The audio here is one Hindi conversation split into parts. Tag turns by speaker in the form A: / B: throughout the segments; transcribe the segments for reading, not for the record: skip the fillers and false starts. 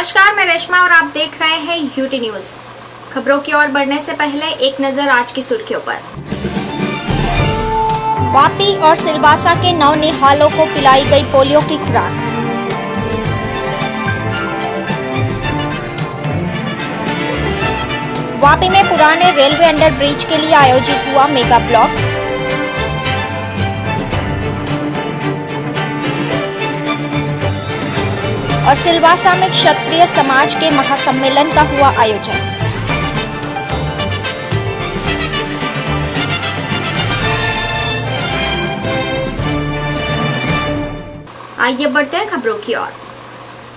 A: नमस्कार, मैं रेशमा और आप देख रहे हैं यूटी न्यूज। खबरों की ओर बढ़ने से पहले एक नजर आज की सुर्खियों पर।
B: वापी और सिलवासा के नौनिहालों को पिलाई गई पोलियो की खुराक। वापी में पुराने रेलवे अंडर ब्रिज के लिए आयोजित हुआ मेगा ब्लॉक। और सिलवासा में क्षत्रिय समाज के महासम्मेलन का हुआ आयोजन।
A: आइए बढ़ते हैं खबरों की ओर।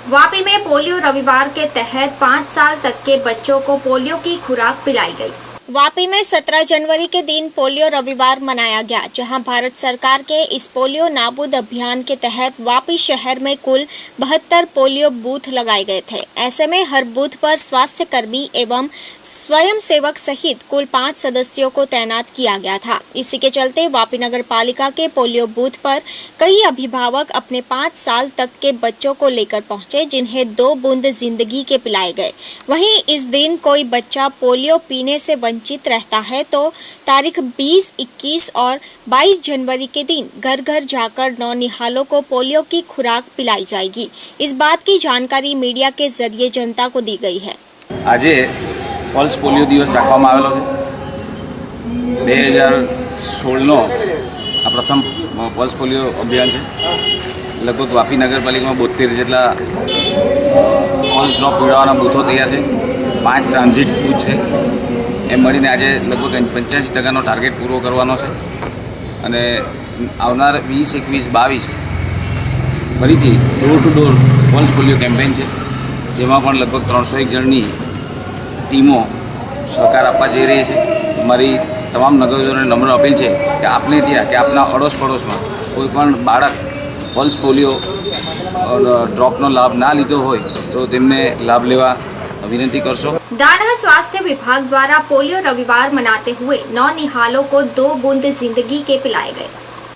A: वापी में पोलियो रविवार के तहत 5 साल तक के बच्चों को पोलियो की खुराक पिलाई गई।
B: वापी में 17 जनवरी के दिन पोलियो रविवार मनाया गया, जहां भारत सरकार के इस पोलियो नाबूद अभियान के तहत वापी शहर में कुल 72 पोलियो बूथ लगाए गए थे। ऐसे में हर बूथ पर स्वास्थ्य कर्मी एवं स्वयं सेवक सहित कुल 5 सदस्यों को तैनात किया गया था। इसी के चलते वापी नगर पालिका के पोलियो बूथ पर कई अभिभावक अपने 5 साल तक के बच्चों को लेकर पहुंचे, जिन्हें 2 बूंद जिंदगी के पिलाए गए। वहीं इस दिन कोई बच्चा पोलियो पीने से वंचित रहता है तो तारीख 20, 21 और 22 जनवरी के दिन घर घर जाकर नौनिहालों को पोलियो की खुराक पिलाई जाएगी। इस बात की जानकारी मीडिया के जरिए जनता को दी गई है।
C: आज पल्स पोलियो दिवस राखवामां आवेलो छे। 2016 आ प्रथम पल्स पोलियो अभियान है। लगभग वापी नगरपालिका में 72 जेटला पल्स ड्रॉप पीवડાવવાના बूथों तैयार है। 5 ट्रांजिट बूथ है। एम मळीने आज लगभग 85% टार्गेट पूरो करवानो छे अने आवनार 20, 21, 22 फरीथी door to door pulse polio campaign है, जेमां पण लगभग 301 जननी टीमों सहकार आपवा जई रही है। हमारी तमाम नगरजनोने नम्र अपील है कि आपने त्यां कि आपना अड़ोस पड़ोस में कोईपण बाळक पल्स पोलियो ड्रॉपनो लाभ ना लीधो होय तो तेमने लाभ लेवा विनती करशो।
A: दानह स्वास्थ्य विभाग द्वारा पोलियो रविवार मनाते हुए नौनिहालों को 2 बूंद जिंदगी के पिलाए गए।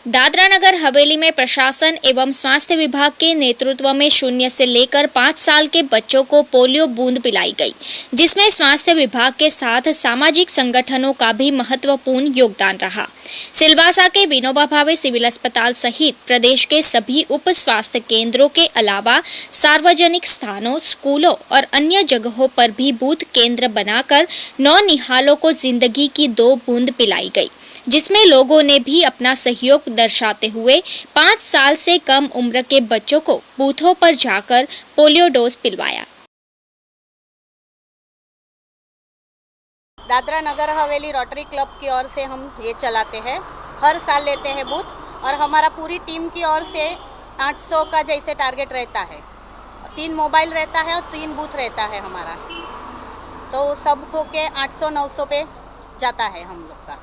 B: दादरा नगर हवेली में प्रशासन एवं स्वास्थ्य विभाग के नेतृत्व में 0 से लेकर 5 साल के बच्चों को पोलियो बूंद पिलाई गई, जिसमें स्वास्थ्य विभाग के साथ सामाजिक संगठनों का भी महत्वपूर्ण योगदान रहा। सिलवासा के विनोबा भावे सिविल अस्पताल सहित प्रदेश के सभी उप स्वास्थ्य केंद्रों के अलावा सार्वजनिक स्थानों, स्कूलों और अन्य जगहों पर भी बूथ केंद्र बनाकर नौनिहालों को जिंदगी की 2 बूंद पिलाई गई, जिसमें लोगों ने भी अपना सहयोग दर्शाते हुए 5 साल से कम उम्र के बच्चों को बूथों पर जाकर polio dose पिलवाया।
D: Dadra Nagar Haveli rotary club की ओर से हम ये चलाते हैं। हर साल लेते हैं बूथ और हमारा पूरी टीम की ओर से 800 का जैसे टारगेट रहता है। 3 मोबाइल रहता है और 3 बूथ रहता है हमारा, तो सब होके 800-900 पे जाता है हम लोग का।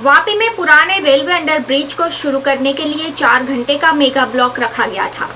A: वापी में पुराने रेलवे अंडर ब्रिज को शुरू करने के लिए 4 घंटे का मेगा ब्लॉक रखा गया था।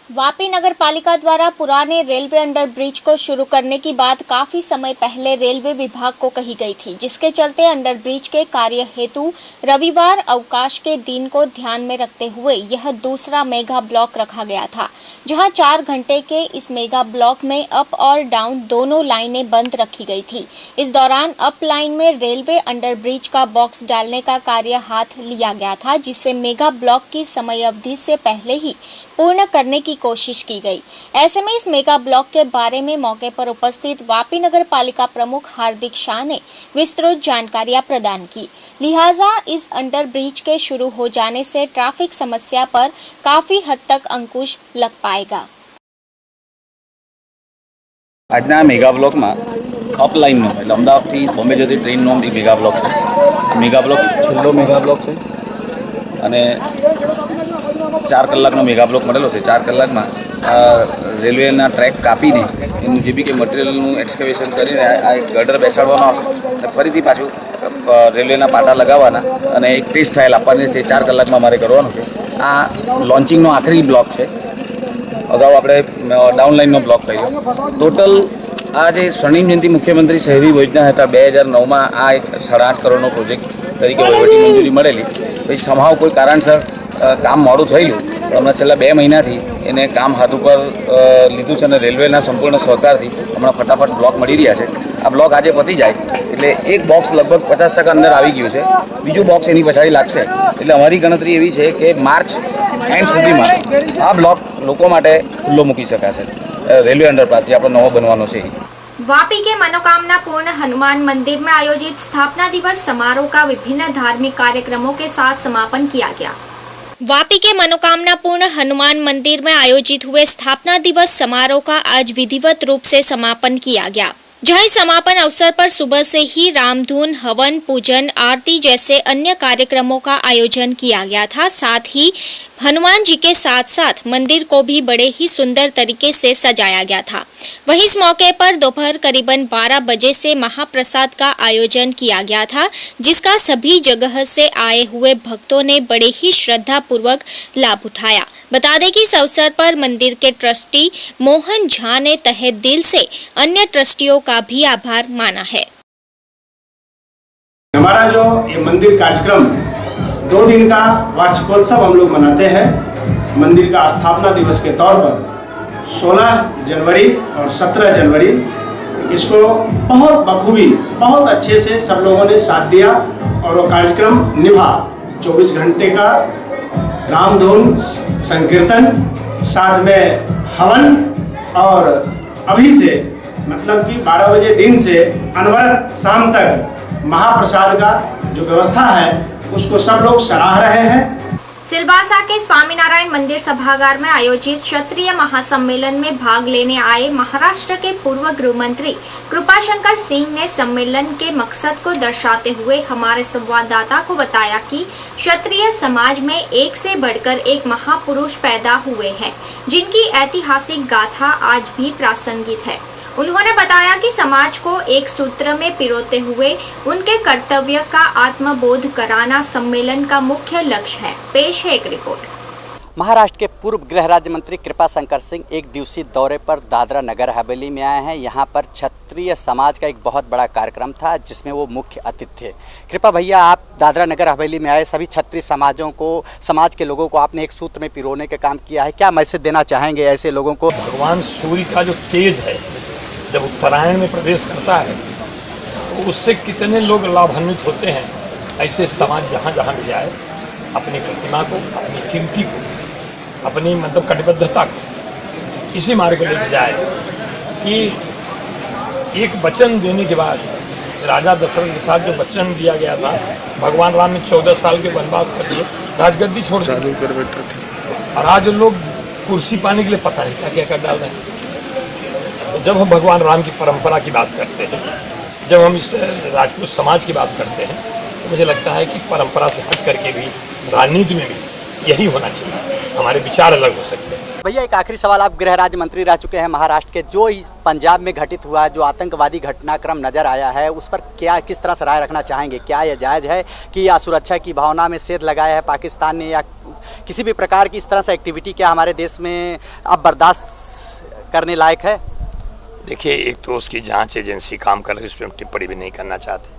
B: वापी नगर पालिका द्वारा पुराने रेलवे अंडर ब्रिज को शुरू करने की बात काफी समय पहले रेलवे विभाग को कही गई थी, जिसके चलते अंडर ब्रिज के कार्य हेतु रविवार अवकाश के दिन को ध्यान में रखते हुए यह दूसरा मेगा ब्लॉक रखा गया था, जहां 4 घंटे के इस मेगा ब्लॉक में अप और डाउन दोनों लाइनें बंद रखी गई थी। इस दौरान अप लाइन में रेलवे अंडर ब्रिज का बॉक्स डालने का कार्य हाथ लिया गया था, जिससे मेगा ब्लॉक की समय अवधि से पहले ही पूर्ण करने की कोशिश की गई। ऐसे में इस मेगा ब्लॉक के बारे में मौके पर उपस्थित वापी नगर पालिका प्रमुख हार्दिक शाह ने विस्तृत जानकारियां प्रदान की। लिहाजा इस अंडर ब्रिज के शुरू हो जाने से ट्रैफिक समस्या पर काफी हद तक अंकुश लग पाएगा।
C: આજના મેગા બ્લોકમાં અપ લાઇનનો એટલે અમદાવાદથી બોમ્બે જતી ટ્રેનનો મેગા બ્લોક છે। મેગા બ્લોક છેલ્લો મેગા બ્લોક છે અને 4 કલાકનો મેગા બ્લોક મળેલો છે। 4 કલાકમાં રેલવેના ટ્રેક કાપીને એનું જે બી કે મટીરિયલનું એક્સકેવેશન કરીને આ ગટર બેસાડવાનો આવશે, ફરીથી પાછું રેલવેના પાટા લગાવવાના અને એક ટેસ્ટ ટ્રાયલ આપવાની છે। 4 કલાકમાં મારે કરવાનું છે। આ લોન્ચિંગનો આખરી બ્લોક છે। અગાઉ આપણે ડાઉન લાઇનનો બ્લોક કર્યો। ટોટલ આ જે સ્વર્ણિમ જયંતિ મુખ્યમંત્રી શહેરી યોજના હેઠળ 2009માં આ એક 8.5 કરોડનો પ્રોજેક્ટ તરીકે વહીવટી મંજૂરી મળેલી। પછી સમાવ કોઈ કારણસર કામ મોડું થયેલું, હમણાં છેલ્લા 2 મહિનાથી એને કામ હાથ ઉપર લીધું છે અને રેલવેના સંપૂર્ણ સહકારથી હમણાં ફટાફટ બ્લોક મળી રહ્યા છે. આ બ્લોક આજે પતી જાય એટલે એક બોક્સ લગભગ 50% અંદર આવી ગયું છે. બીજું બોક્સ એની પછાડી લાગશે. એટલે અમારી ગણતરી એવી છે કે માર્ચ એન્ડ સુધીમાં આ બ્લોક લોકો માટે ખુલ્લો મૂકી શકાશે. રેલવે અંડરપાસ જે આપણો નવો બનવાનો છે.
A: वापी के मनोकामना पूर्ण हनुमान मंदिर में आयोजित स्थापना दिवस समारोह का विभिन्न धार्मिक कार्यक्रमों के साथ समापन किया गया.
B: वापी के मनोकामना पूर्ण हनुमान मंदिर में आयोजित हुए स्थापना दिवस समारोह का आज विधिवत रूप से समापन किया गया, जहां समापन अवसर पर सुबह से ही रामधुन, हवन, पूजन, आरती जैसे अन्य कार्यक्रमों का आयोजन किया गया था. साथ ही हनुमान जी के साथ साथ मंदिर को भी बड़े ही सुंदर तरीके से सजाया गया था. वहीं इस मौके पर दोपहर करीबन 12 बजे से महाप्रसाद का आयोजन किया गया था, जिसका सभी जगह से आए हुए भक्तों ने बड़े ही श्रद्धा पूर्वक लाभ उठाया. बता दें कि इस अवसर पर मंदिर के ट्रस्टी मोहन झा ने तहे दिल से अन्य ट्रस्टियों का भी आभार माना है.
E: हमारा जो ये मंदिर कार्यक्रम 2 दिन का वार्षिकोत्सव हम लोग मनाते हैं. मंदिर का स्थापना दिवस के तौर पर 16 जनवरी और 17 जनवरी इसको बहुत बखूबी, बहुत अच्छे से सब लोगों ने साथ दिया और वो कार्यक्रम निभा. 24 घंटे का रामधुन, संकीर्तन, साथ में हवन और अभी से मतलब कि 12 बजे दिन से अनवरत शाम तक महाप्रसाद का जो व्यवस्था है उसको सब लोग सराह रहे हैं.
A: सिलवासा के स्वामीनारायण मंदिर सभागार में आयोजित क्षत्रिय महासम्मेलन में भाग लेने आए महाराष्ट्र के पूर्व गृह मंत्री कृपाशंकर सिंह ने सम्मेलन के मकसद को दर्शाते हुए हमारे संवाददाता को बताया कि क्षत्रिय समाज में एक से बढ़कर एक महापुरुष पैदा हुए हैं, जिनकी ऐतिहासिक गाथा आज भी प्रासंगिक है. उन्होंने बताया कि समाज को एक सूत्र में पिरोते हुए उनके कर्तव्य का आत्मबोध कराना सम्मेलन का मुख्य लक्ष्य है. पेश है एक रिपोर्ट.
F: महाराष्ट्र के पूर्व गृह राज्य मंत्री कृपाशंकर सिंह एक दिवसीय दौरे पर दादरा नगर हवेली में आए हैं. यहाँ पर क्षत्रिय समाज का एक बहुत बड़ा कार्यक्रम था जिसमें वो मुख्य अतिथि थे. कृपा भैया, आप दादरा नगर हवेली में आए, सभी क्षत्रिय समाज के लोगों को आपने एक सूत्र में पिरोने का काम किया है. क्या मैसेज देना चाहेंगे ऐसे लोगों को?
G: भगवान सूर्य का जो तेज है जब उत्तरायण में प्रवेश करता है तो उससे कितने लोग लाभान्वित होते हैं. ऐसे समाज जहाँ जहाँ भी जाए अपनी प्रतिमा को, अपनी कीर्ति को, अपनी मतलब कटिबद्धता को इसी मार्ग पर लेके जाए कि एक वचन देने के बाद राजा दशरथ के साथ जो वचन दिया गया था, भगवान राम ने 14 साल के वनवास कर दिए, राजगद्दी छोड़ दी और आज लोग कुर्सी पाने के लिए पता नहीं क्या क्या कर डाल रहे हैं. जब हम भगवान राम की परंपरा की बात करते हैं, जब हम इस राजपूत समाज की बात करते हैं, तो मुझे लगता है कि परंपरा से हट करके भी राजनीति में भी यही होना चाहिए. हमारे विचार अलग हो सकते हैं.
F: भैया, एक आखिरी सवाल. आप गृह राज्य मंत्री रह चुके हैं महाराष्ट्र के. जो पंजाब में घटित हुआ, जो आतंकवादी घटनाक्रम नजर आया है, उस पर क्या किस तरह से राय रखना चाहेंगे? क्या यह जायज़ है कि या सुरक्षा की भावना में सेध लगाया है पाकिस्तान ने, या किसी भी प्रकार की इस तरह से एक्टिविटी क्या हमारे देश में अब बर्दाश्त करने लायक है?
G: देखिए, एक तो उसकी जांच एजेंसी काम कर रही है, उस पर हम टिप्पणी भी नहीं करना चाहते.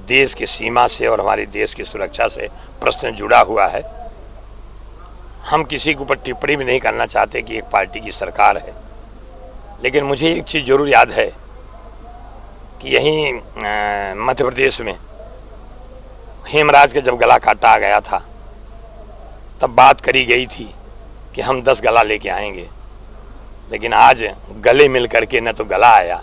G: देश की सीमा से और हमारे देश की सुरक्षा से प्रश्न जुड़ा हुआ है. हम किसी के ऊपर टिप्पणी भी नहीं करना चाहते कि एक पार्टी की सरकार है. लेकिन मुझे एक चीज़ जरूर याद है कि यहीं मध्य प्रदेश में हेमराज का जब गला काटा गया था तब बात करी गई थी कि हम 10 गला लेके आएंगे. लेकिन आज गले मिल करके न तो गला आया,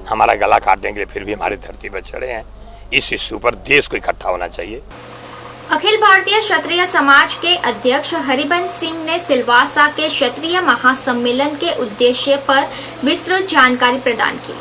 G: हमारा गला काटने के लिए फिर भी हमारी धरती पर चढ़े हैं. इस इश्यू पर देश को इकट्ठा होना चाहिए.
A: अखिल भारतीय क्षत्रिय समाज के अध्यक्ष हरिबंश सिंह ने सिलवासा के क्षत्रिय महासम्मेलन के उद्देश्य पर विस्तृत जानकारी प्रदान की.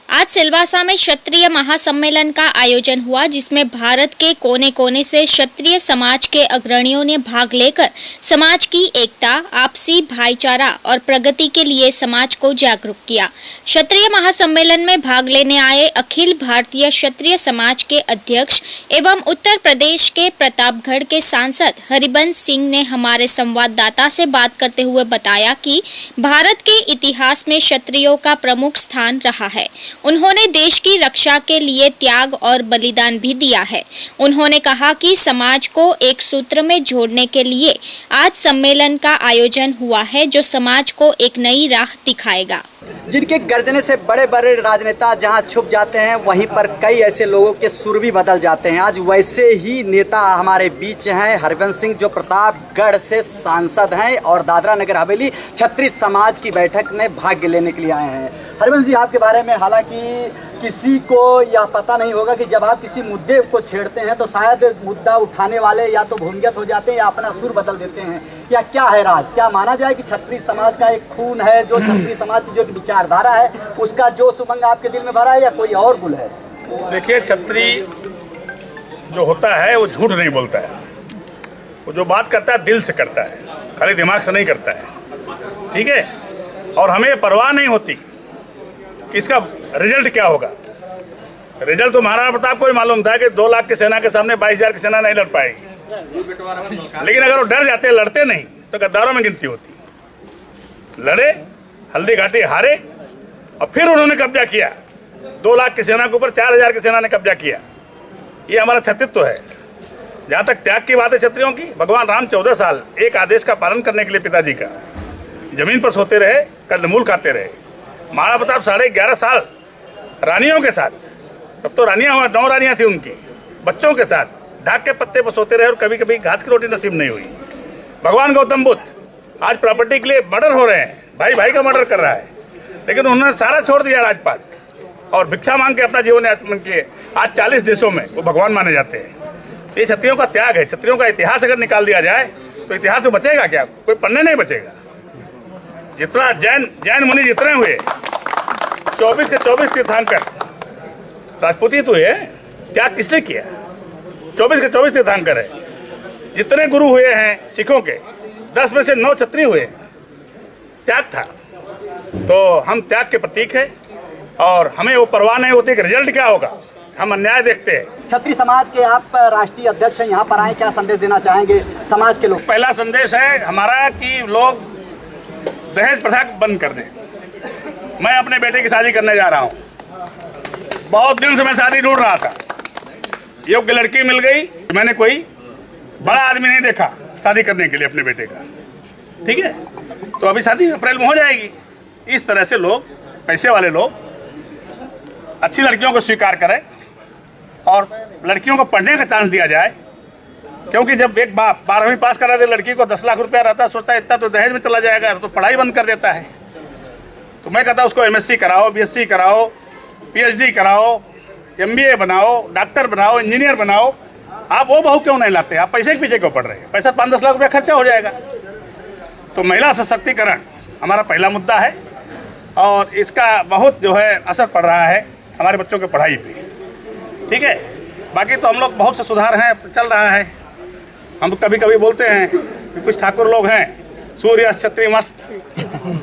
B: आज सिलवासा में क्षत्रिय महासम्मेलन का आयोजन हुआ, जिसमें भारत के कोने कोने से क्षत्रिय समाज के अग्रणियों ने भाग लेकर समाज की एकता, आपसी भाईचारा और प्रगति के लिए समाज को जागरूक किया. क्षत्रिय महासम्मेलन में भाग लेने आए अखिल भारतीय क्षत्रिय समाज के अध्यक्ष एवं उत्तर प्रदेश के प्रतापगढ़ के सांसद हरिबंश सिंह ने हमारे संवाददाता से बात करते हुए बताया कि भारत के इतिहास में क्षत्रियों का प्रमुख स्थान रहा है. उन्होंने देश की रक्षा के लिए त्याग और बलिदान भी दिया है। उन्होंने कहा कि समाज को एक सूत्र में जोड़ने के लिए आज सम्मेलन का आयोजन हुआ है, जो समाज को एक नई राह दिखाएगा।
F: जिनके गर्जने से बड़े बड़े राजनेता जहां छुप जाते हैं, वहीं पर कई ऐसे लोगों के सुर भी बदल जाते हैं। आज वैसे ही नेता हमारे बीच हैं। हरवंश सिंह जो प्रतापगढ़ से सांसद हैं और दादरा नगर हवेली क्षत्रिय समाज की बैठक में भाग लेने के लिए आए हैं। हरवंश जी, आपके बारे में हालांकि किसी को यह पता नहीं होगा कि जब आप किसी मुद्दे को छेड़ते हैं तो शायद मुद्दा उठाने वाले या तो भूमिगत हो जाते हैं या अपना सुर बदल देते हैं, या क्या है राज? क्या माना जाए कि क्षत्रिय समाज का एक खून है, जो क्षत्रिय समाज की जो विचारधारा है उसका जो उमंग आपके दिल में भरा है, या कोई और गुल है?
H: देखिए, क्षत्रिय जो होता है वो झूठ नहीं बोलता है। वो जो बात करता है दिल से करता है, खाली दिमाग से नहीं करता है। ठीक है? और हमें परवाह नहीं होती कि इसका रिजल्ट क्या होगा। रिजल्ट तो महाराणा प्रताप को ही मालूम था कि 2 लाख की सेना के सामने 22,000 की सेना नहीं लड़ पाएगी। लेकिन अगर वो डर जाते, लड़ते नहीं, तो गद्दारों में गिनती होती। लड़े, हल्दी घाटी हारे, और फिर उन्होंने कब्जा किया। 2 लाख की सेना के ऊपर 4,000 की सेना ने कब्जा किया। ये हमारा क्षत्रित्व है। जहाँ तक त्याग की बात है क्षत्रियों की, भगवान राम 14 साल एक आदेश का पालन करने के लिए पिताजी का जमीन पर सोते रहे, कंदमूल खाते रहे। महाराणा प्रताप 11.5 साल रानियों के साथ, तब तो रानियां 9 रानियां थी उनकी, बच्चों के साथ ढाक के पत्ते पर सोते रहे और कभी कभी घास की रोटी नसीब नहीं हुई। भगवान गौतम बुद्ध आज प्रॉपर्टी के लिए मर्डर हो रहे हैं, भाई भाई का मर्डर कर रहा है, लेकिन उन्होंने सारा छोड़ दिया राजपाट और भिक्षा मांग के अपना जीवन यापन किए। आज 40 देशों में वो भगवान माने जाते हैं। ये क्षत्रियों का त्याग है। क्षत्रियों का इतिहास अगर निकाल दिया जाए तो इतिहास में बचेगा क्या? कोई पन्ने नहीं बचेगा। जितना जैन मुनि जितने हुए, 24 के 24 तीर्थंकर राजपूतित हुए, त्याग किसने किया? 24 के 24 तीर्थंकर है। जितने गुरु हुए हैं सिखों के, 10 में से 9 क्षत्रिय हुए, त्याग था। तो हम त्याग के प्रतीक है और हमें वो परवाह नहीं होती कि रिजल्ट क्या होगा। हम अन्याय देखते हैं।
F: क्षत्रिय समाज के आप राष्ट्रीय अध्यक्ष हैं, यहाँ पर आए, क्या संदेश देना चाहेंगे समाज के लोग?
H: पहला संदेश है हमारा कि लोग दहेज प्रथा बंद कर दें। मैं अपने बेटे की शादी करने जा रहा हूँ। बहुत दिन से मैं शादी ढूंढ रहा था, योग्य लड़की मिल गई। मैंने कोई बड़ा आदमी नहीं देखा शादी करने के लिए अपने बेटे का। ठीक है, तो अभी शादी अप्रैल में हो जाएगी। इस तरह से लोग, पैसे वाले लोग, अच्छी लड़कियों को स्वीकार करें और लड़कियों को पढ़ने का चांस दिया जाए। क्योंकि जब एक बाप 12वीं पास करा दे लड़की को, 10 लाख रुपया रहता, सोचता है इतना तो दहेज में चला जाएगा, तो पढ़ाई बंद कर देता है। तो मैं कहता उसको MSc कराओ, BSc कराओ, PhD कराओ, MBA बनाओ, डॉक्टर बनाओ, इंजीनियर बनाओ। आप वो बहू क्यों नहीं लाते? आप पैसे के पीछे क्यों पड़ रहे हैं? पैसा 5-10 लाख रुपया खर्चा हो जाएगा। तो महिला सशक्तिकरण हमारा पहला मुद्दा है और इसका बहुत जो है असर पड़ रहा है हमारे बच्चों की पढ़ाई पे। ठीक है, बाकी तो हम लोग बहुत से सुधार हैं, चल रहा है। हम कभी कभी बोलते हैं कि कुछ ठाकुर लोग हैं, सूर्य क्षत्रिय मस्त,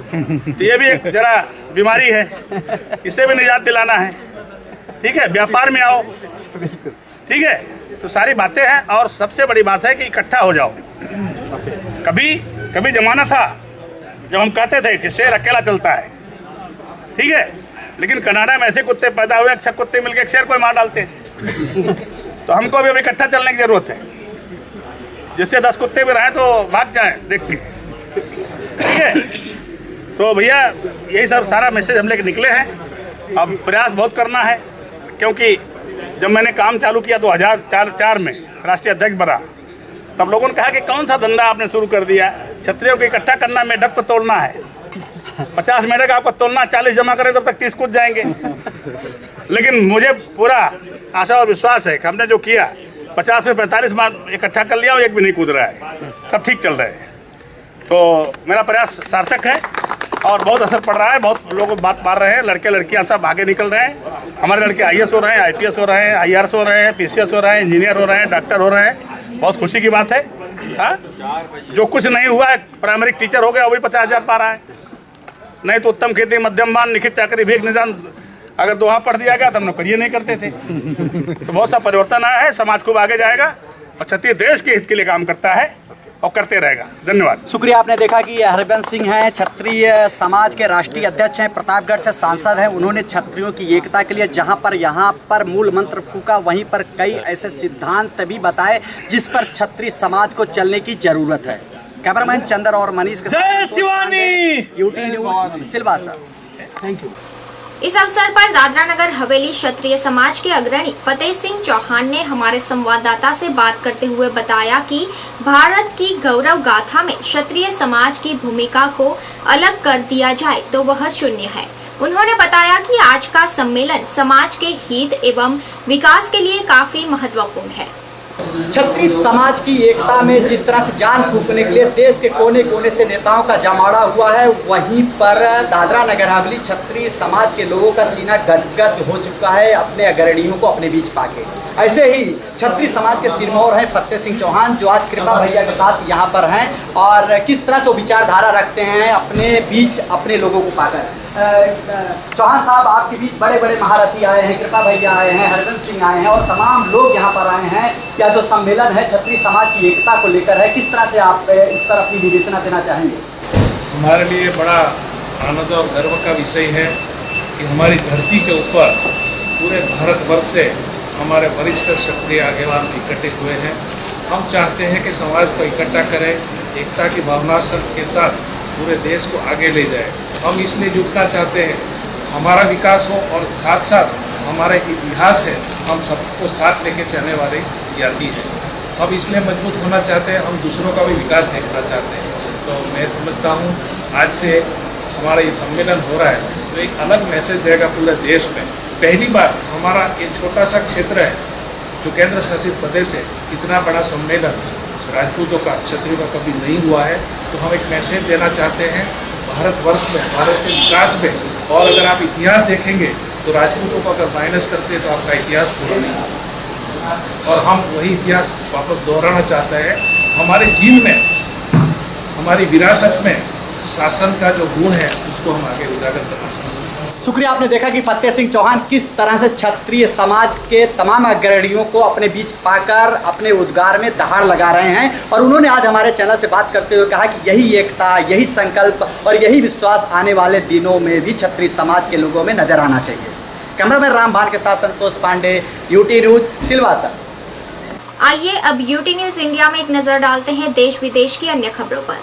H: तो ये भी एक जरा बीमारी है, इससे भी निजात दिलाना है। ठीक है, व्यापार में आओ। ठीक है, तो सारी बातें हैं और सबसे बड़ी बात है कि इकट्ठा हो जाओ। कभी जमाना था जब हम कहते थे कि शेर अकेला चलता है। ठीक है, लेकिन कनाडा में ऐसे कुत्ते पैदा हुए, 6 कुत्ते मिलकर एक शेर को मार डालते हैं। तो हमको भी इकट्ठा चलने की जरूरत है, जिससे 10 कुत्ते भी रहे तो भाग जाएं देख के। ठीक है, तो भैया यही सब सारा मैसेज हम लेके निकले हैं। अब प्रयास बहुत करना है, क्योंकि जब मैंने काम चालू किया 2004 में राष्ट्रीय अध्यक्ष बना, तब लोगों ने कहा कि कौन सा धंधा आपने शुरू कर दिया? क्षत्रियों को इकट्ठा करना, मेढक को तोड़ना है। 50 मेढक आपको तोड़ना, 40 जमा करें तब तक 30 कूद जाएंगे। लेकिन मुझे पूरा आशा और विश्वास है कि हमने जो किया, 50 में 45 बार इकट्ठा कर लिया और एक भी नहीं कूद रहा है, सब ठीक चल रहे हैं। तो मेरा प्रयास सार्थक है और बहुत असर पड़ रहा है। बहुत लोग बात मार रहे हैं, लड़के लड़कियां सब आगे निकल रहे हैं। हमारे लड़के IAS हो रहे हैं, IPS हो रहे हैं, IRS हो रहे हैं, PCS हो रहे हैं, इंजीनियर हो रहे हैं, डॉक्टर हो रहे हैं। बहुत खुशी की बात है। हाँ, जो कुछ नहीं हुआ है, प्राइमरी टीचर हो गया, वो भी 50,000 पा रहा है। नहीं तो उत्तम खेती, मध्यम मान, लिखित चाकरी, भीख निदान अगर दोहा पढ़ दिया गया तो हम नौकरी नहीं करते थे। तो बहुत सा परिवर्तन आया है, समाज खूब आगे जाएगा और क्षत्रिय देश के हित के लिए काम करता है। और करते रहेगा। धन्यवाद।
F: शुक्रिया। आपने देखा कि हरबंस सिंह हैं, क्षत्रिय समाज के राष्ट्रीय अध्यक्ष हैं, प्रतापगढ़ से सांसद हैं। उन्होंने क्षत्रियों की एकता के लिए जहां पर यहाँ पर मूल मंत्र फूका, वहीं पर कई ऐसे सिद्धांत भी बताए जिस पर क्षत्रिय समाज को चलने की जरूरत है। कैमरामैन चंदर और मनीष के साथ UT news Silvassa. Thank you.
A: इस अवसर पर दादरा नगर हवेली क्षत्रिय समाज के अग्रणी फतेह सिंह चौहान ने हमारे संवाददाता से बात करते हुए बताया कि भारत की गौरव गाथा में क्षत्रिय समाज की भूमिका को अलग कर दिया जाए तो वह शून्य है। उन्होंने बताया कि आज का सम्मेलन समाज के हित एवं विकास के लिए काफी महत्वपूर्ण है।
F: क्षत्रिय समाज की एकता में जिस तरह से जान फूंकने के लिए देश के कोने कोने से नेताओं का जमावड़ा हुआ है, वहीं पर दादरा नगर हवेली क्षत्रिय समाज के लोगों का सीना गदगद हो चुका है अपने अग्रणियों को अपने बीच पाके। ऐसे ही क्षत्रिय समाज के सिरमौर हैं फतेह सिंह चौहान, जो आज कृपा भैया के साथ यहाँ पर हैं और किस तरह से वो विचारधारा रखते हैं अपने बीच अपने लोगों को पाकर। चौहान साहब, आपके बीच बड़े बड़े महारथी आए हैं, कृपा भैया आए हैं, हरबंस सिंह आए हैं और तमाम लोग यहाँ पर आए हैं। क्या जो सम्मेलन है क्षत्रिय समाज की एकता को लेकर है, किस तरह से आप इस पर अपनी विवेचना देना चाहेंगे?
I: हमारे लिए बड़ा आनंद और गर्व का विषय है कि हमारी धरती के ऊपर पूरे भारतवर्ष से हमारे वरिष्ठ क्षत्रिय आगेवान इकट्ठे हुए हैं। हम चाहते हैं कि समाज को इकट्ठा करें, एकता की भावना के साथ पूरे देश को आगे ले जाए। हम इसलिए जुटना चाहते हैं, हमारा विकास हो और साथ साथ हमारा इतिहास है, हम सबको साथ लेके चलने वाले जाति है। हम इसलिए मजबूत होना चाहते हैं, हम दूसरों का भी विकास देखना चाहते हैं। तो मैं समझता हूँ आज से हमारा ये सम्मेलन हो रहा है तो एक अलग मैसेज देगा पूरे देश में। पहली बार हमारा ये छोटा सा क्षेत्र है जो केंद्र शासित प्रदेश है, इतना बड़ा सम्मेलन राजपूतों का क्षत्रियों का कभी नहीं हुआ है। तो हम एक मैसेज देना चाहते हैं भारतवर्ष में, भारत के विकास में। और अगर आप इतिहास देखेंगे तो राजपूतों को अगर माइनस करते हैं तो आपका इतिहास पूरा नहीं होगा और हम वही इतिहास वापस दोहराना चाहते हैं। हमारे जीवन में, हमारी विरासत में शासन का जो गुण है उसको हम आगे उजागर करना चाहते हैं।
F: शुक्रिया। आपने देखा कि फतेह सिंह चौहान किस तरह से क्षत्रिय समाज के तमाम अग्रणियों को अपने बीच पाकर अपने उद्गार में दहाड़ लगा रहे हैं और उन्होंने आज हमारे चैनल से बात करते हुए कहा कि यही एकता, यही संकल्प और यही विश्वास आने वाले दिनों में भी क्षत्रिय समाज के लोगों में नजर आना चाहिए। कैमरामैन रामभान के साथ संतोष पांडे, यूटी न्यूज़ सिलवासा।
A: आइए अब यूटी न्यूज़ इंडिया में एक नजर डालते हैं देश विदेश की अन्य खबरों पर।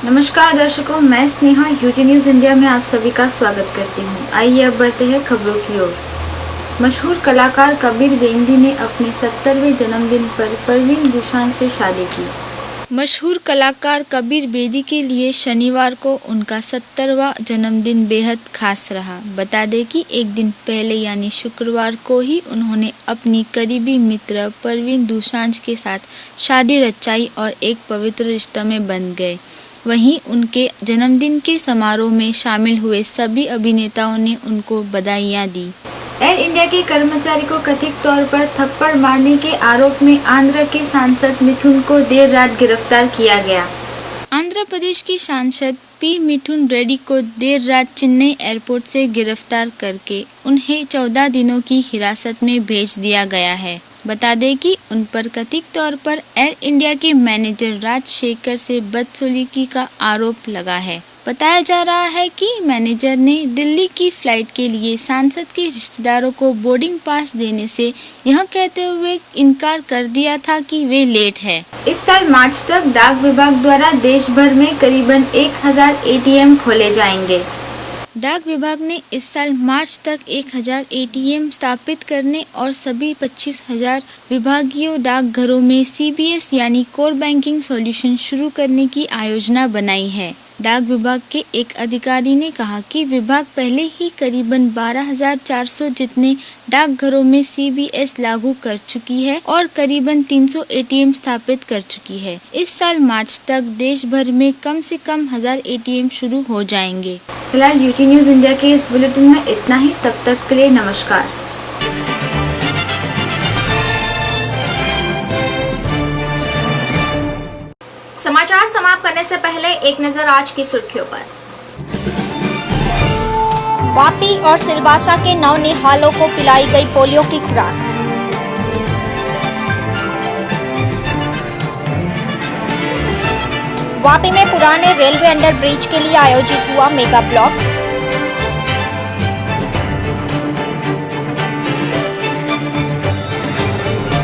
J: नमस्कार दर्शकों, मैं स्नेहा यूटी न्यूज़ इंडिया में आप सभी का स्वागत करती हूँ। आइए अब बढ़ते हैं खबरों की ओर। मशहूर कलाकार कबीर बेंदी ने अपने 70वें जन्मदिन पर परवीन बुशान से शादी की।
B: मशहूर कलाकार कबीर बेदी के लिए शनिवार को उनका 70वां जन्मदिन बेहद खास रहा। बता दें कि एक दिन पहले यानी शुक्रवार को ही उन्होंने अपनी करीबी मित्र परवीन दुसांझ के साथ शादी रचाई और एक पवित्र रिश्ते में बंध गए। वहीं उनके जन्मदिन के समारोह में शामिल हुए सभी अभिनेताओं ने उनको बधाइयां दी।
J: एयर इंडिया के कर्मचारी को कथित तौर पर थप्पड़ मारने के आरोप में आंध्र के सांसद मिथुन को देर रात गिरफ्तार किया गया।
B: आंध्र प्रदेश की सांसद पी मिथुन रेड्डी को देर रात चेन्नई एयरपोर्ट से गिरफ्तार करके उन्हें 14 दिनों की हिरासत में भेज दिया गया है। बता दें कि उन पर कथित तौर पर एयर इंडिया के मैनेजर राजशेखर से बदसलूकी का आरोप लगा है। बताया जा रहा है कि मैनेजर ने दिल्ली की फ्लाइट के लिए सांसद के रिश्तेदारों को बोर्डिंग पास देने से यह कहते हुए इनकार कर दिया था कि वे लेट है।
J: इस साल मार्च तक डाक विभाग द्वारा देश भर में करीबन 1000 ATM खोले जाएंगे।
B: डाक विभाग ने इस साल मार्च तक 1000 ATM स्थापित करने और सभी 25,000 विभागीय डाकघरों में CBS यानी कोर बैंकिंग सॉल्यूशन शुरू करने की योजना बनाई है। डाक विभाग के एक अधिकारी ने कहा कि विभाग पहले ही करीबन 12,400 जितने डाकघरों में CBS लागू कर चुकी है और करीबन 300 ATM स्थापित कर चुकी है। इस साल मार्च तक देश भर में कम से कम 1000 ATM शुरू हो जाएंगे।
J: फिलहाल यूटी न्यूज़ इंडिया के इस बुलेटिन में इतना ही। तब तक के लिए नमस्कार।
A: समाचार समाप्त करने से पहले एक नजर आज की सुर्खियों पर।
B: वापी और सिलवासा के नौनिहालों को पिलाई गई पोलियो की खुराक। वापी में पुराने रेलवे अंडरब्रिज के लिए आयोजित हुआ मेगा ब्लॉक।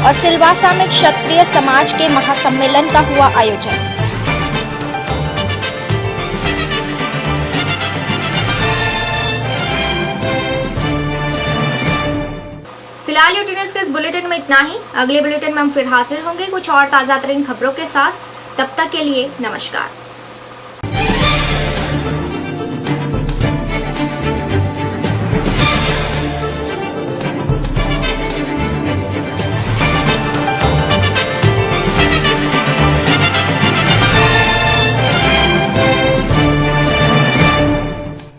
B: और सिलवासा में क्षत्रिय समाज के महासम्मेलन का हुआ आयोजन।
A: फिलहाल यूटी न्यूज़ के इस बुलेटिन में इतना ही। अगले बुलेटिन में हम फिर हाजिर होंगे कुछ और ताज़ा तरीन खबरों के साथ। तब तक के लिए नमस्कार।